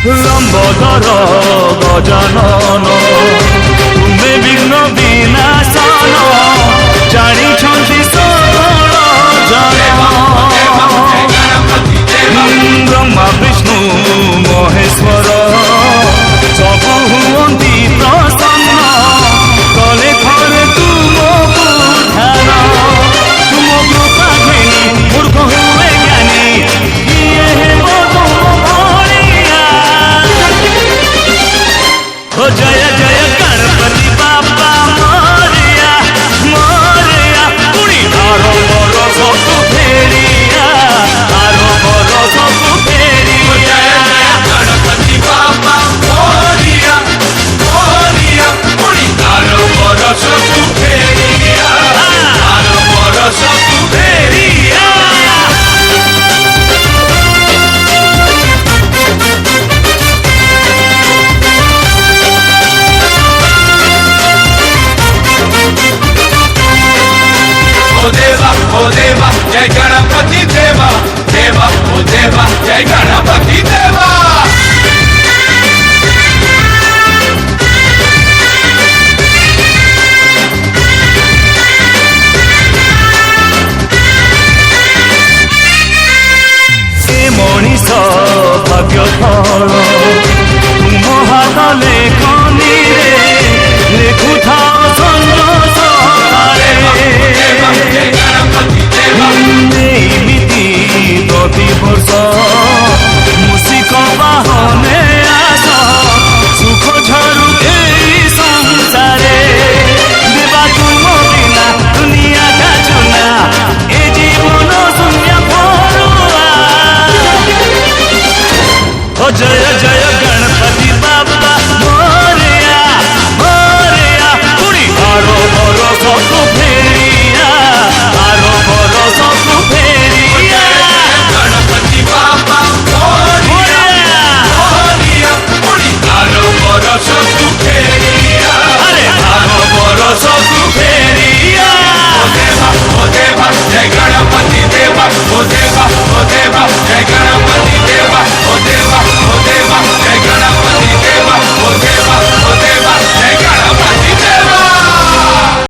লম্বধর গজানন তুমে বিঘ্ন বিনাশন জানিছন্তি সকল জন ব্রহ্মা বিষ্ণু মহেশ্বর সবু হুঁতি প্রসন্ন কলে থরে তুমকু ধ্যান তুম কৃপা ঘেনি মূর্খ হুয়ে জ্ঞানী কিয়ে হেব তুম ভলিয়া ও জয় জয় গণপতি বাবা মোরিয়া মোরিয়া পুরি আরো বড় সবু ফেরিয়া আরো বড় সবু ফেরিয়া গণপতি বাবা মোরিয়া মোরিয়া পুরি আরো বড় সবু ফেরিয়া আরো বড় সবু ফেরিয়া ओ देवा जय गणपति देवा देवा ओ देवा जय गणपति देवा से मनीष भाग्य फल तुम हाथ लेखनी रे लेखु थाओ संजोग जय गणपति देवा एमिति प्रतिवर्ष मूषिक बाहने आस सुख झरु एई संसारे देवा तुम बिना दुनिया का चुना ए जीवन शून्य फरुआ जय